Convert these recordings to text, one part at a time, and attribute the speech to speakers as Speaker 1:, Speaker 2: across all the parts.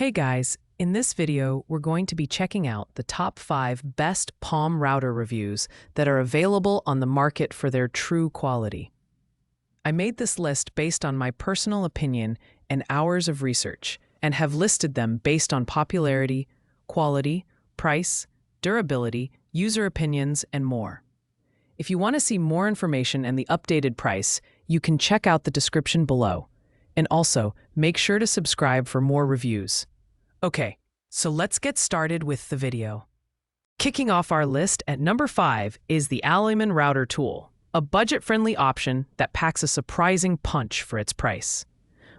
Speaker 1: Hey guys, in this video, we're going to be checking out the top 5 best palm router reviews that are available on the market for their true quality. I made this list based on my personal opinion and hours of research, and have listed them based on popularity, quality, price, durability, user opinions, and more. If you want to see more information and the updated price, you can check out the description below. And also, make sure to subscribe for more reviews. Okay, so let's get started with the video. Kicking off our list at number 5 is the Alloyman router tool, a budget-friendly option that packs a surprising punch for its price.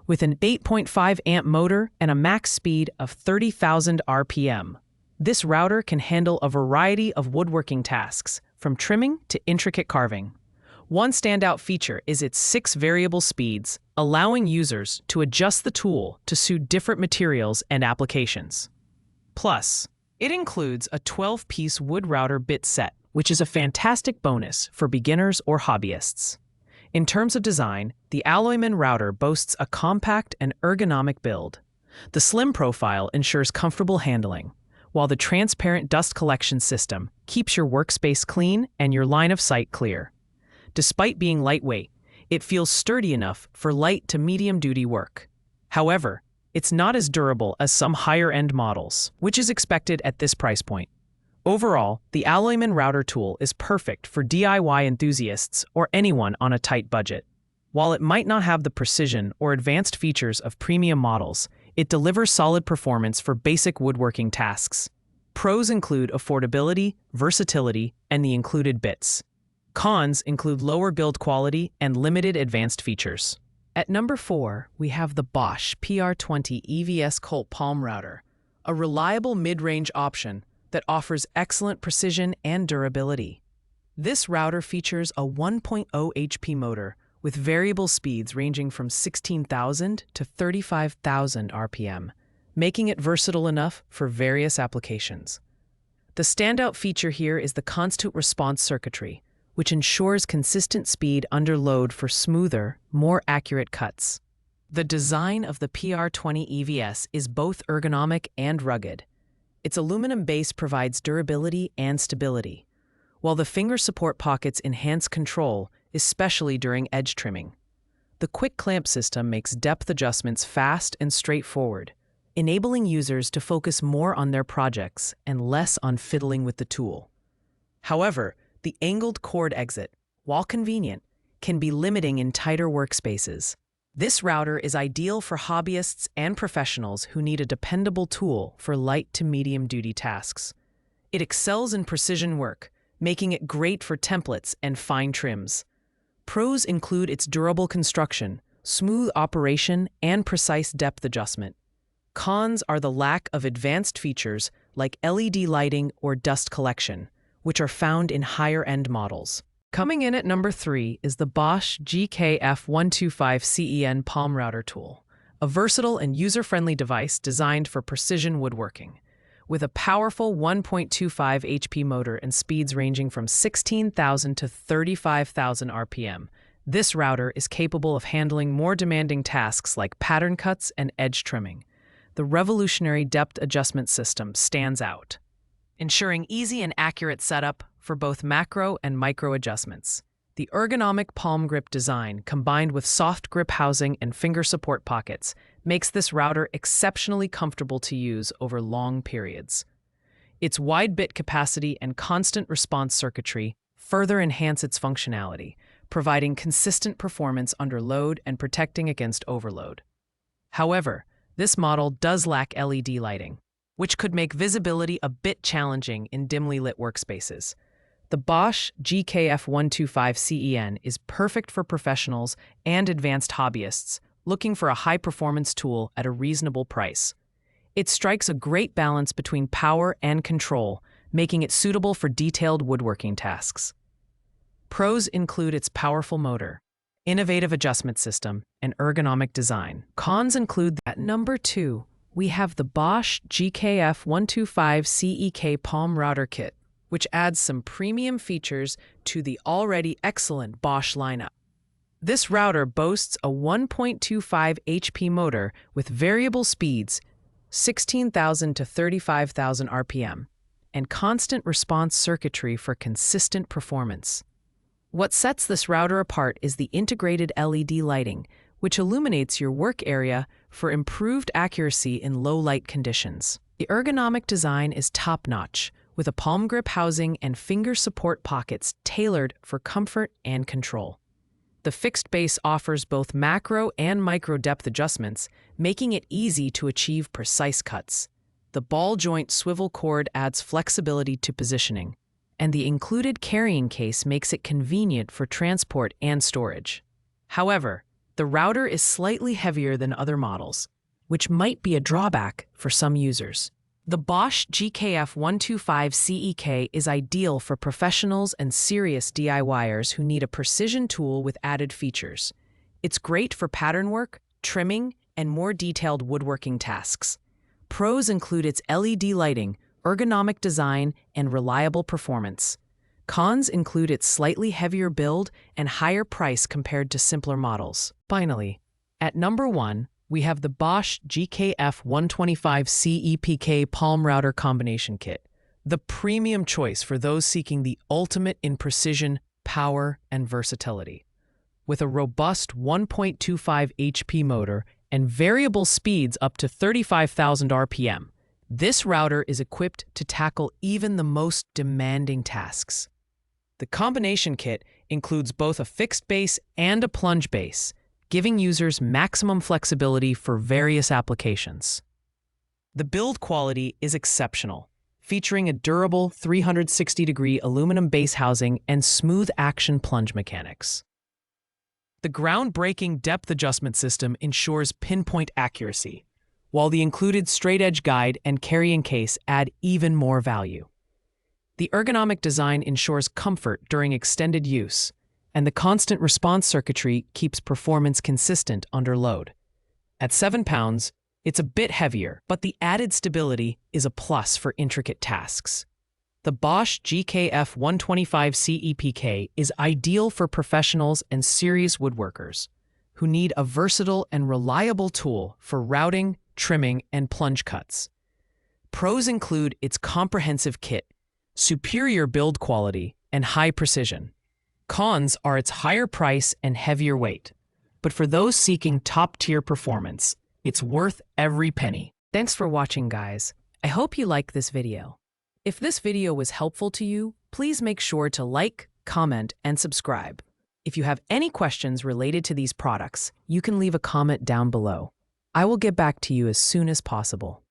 Speaker 1: With an 8.5 amp motor and a max speed of 30,000 RPM, this router can handle a variety of woodworking tasks, from trimming to intricate carving. One standout feature is its 6 variable speeds, allowing users to adjust the tool to suit different materials and applications. Plus, it includes a 12-piece wood router bit set, which is a fantastic bonus for beginners or hobbyists. In terms of design, the Alloyman router boasts a compact and ergonomic build. The slim profile ensures comfortable handling, while the transparent dust collection system keeps your workspace clean and your line of sight clear. Despite being lightweight, it feels sturdy enough for light to medium-duty work. However, it's not as durable as some higher-end models, which is expected at this price point. Overall, the Alloyman router tool is perfect for DIY enthusiasts or anyone on a tight budget. While it might not have the precision or advanced features of premium models, it delivers solid performance for basic woodworking tasks. Pros include affordability, versatility, and the included bits. Cons include lower build quality and limited advanced features. At number 4, we have the Bosch PR20 EVS Colt Palm Router, a reliable mid-range option that offers excellent precision and durability. This router features a 1.0 HP motor with variable speeds ranging from 16,000 to 35,000 RPM, making it versatile enough for various applications. The standout feature here is the constant response circuitry, which ensures consistent speed under load for smoother, more accurate cuts. The design of the PR20 EVS is both ergonomic and rugged. Its aluminum base provides durability and stability, while the finger support pockets enhance control, especially during edge trimming. The quick clamp system makes depth adjustments fast and straightforward, enabling users to focus more on their projects and less on fiddling with the tool. However, the angled cord exit, while convenient, can be limiting in tighter workspaces. This router is ideal for hobbyists and professionals who need a dependable tool for light to medium-duty tasks. It excels in precision work, making it great for templates and fine trims. Pros include its durable construction, smooth operation, and precise depth adjustment. Cons are the lack of advanced features like LED lighting or dust collection, which are found in higher-end models. Coming in at number 3 is the Bosch GKF125CEN Palm Router Tool, a versatile and user-friendly device designed for precision woodworking. With a powerful 1.25 HP motor and speeds ranging from 16,000 to 35,000 RPM, this router is capable of handling more demanding tasks like pattern cuts and edge trimming. The revolutionary depth adjustment system stands out, ensuring easy and accurate setup for both macro and micro adjustments. The ergonomic palm grip design, combined with soft grip housing and finger support pockets, makes this router exceptionally comfortable to use over long periods. Its wide bit capacity and constant response circuitry further enhance its functionality, providing consistent performance under load and protecting against overload. However, this model does lack LED lighting, which could make visibility a bit challenging in dimly lit workspaces. The Bosch GKF125CEN is perfect for professionals and advanced hobbyists looking for a high-performance tool at a reasonable price. It strikes a great balance between power and control, making it suitable for detailed woodworking tasks. Pros include its powerful motor, innovative adjustment system, and ergonomic design. Cons include at number 2, we have the Bosch GKF125CEK Palm Router Kit, which adds some premium features to the already excellent Bosch lineup. This router boasts a 1.25 HP motor with variable speeds, 16,000 to 35,000 RPM, and constant response circuitry for consistent performance. What sets this router apart is the integrated LED lighting, which illuminates your work area for improved accuracy in low-light conditions. The ergonomic design is top-notch, with a palm grip housing and finger support pockets tailored for comfort and control. The fixed base offers both macro and micro depth adjustments, making it easy to achieve precise cuts. The ball joint swivel cord adds flexibility to positioning, and the included carrying case makes it convenient for transport and storage. However, the router is slightly heavier than other models, which might be a drawback for some users. The Bosch GKF125CEK is ideal for professionals and serious DIYers who need a precision tool with added features. It's great for pattern work, trimming, and more detailed woodworking tasks. Pros include its LED lighting, ergonomic design, and reliable performance. Cons include its slightly heavier build and higher price compared to simpler models. Finally, at number 1, we have the Bosch GKF125CEPK Palm Router Combination Kit, the premium choice for those seeking the ultimate in precision, power, and versatility. With a robust 1.25 HP motor and variable speeds up to 35,000 RPM, this router is equipped to tackle even the most demanding tasks. The combination kit includes both a fixed base and a plunge base, giving users maximum flexibility for various applications. The build quality is exceptional, featuring a durable 360-degree aluminum base housing and smooth action plunge mechanics. The groundbreaking depth adjustment system ensures pinpoint accuracy, while the included straight-edge guide and carrying case add even more value. The ergonomic design ensures comfort during extended use, and the constant response circuitry keeps performance consistent under load. At 7 pounds, it's a bit heavier, but the added stability is a plus for intricate tasks. The Bosch GKF125CEPK is ideal for professionals and serious woodworkers who need a versatile and reliable tool for routing, trimming, and plunge cuts. Pros include its comprehensive kit, superior build quality, and high precision. Cons are its higher price and heavier weight, but for those seeking top-tier performance, it's worth every penny. Thanks for watching, guys. I hope you liked this video. If this video was helpful to you, please make sure to like, comment, and subscribe. If you have any questions related to these products, you can leave a comment down below. I will get back to you as soon as possible.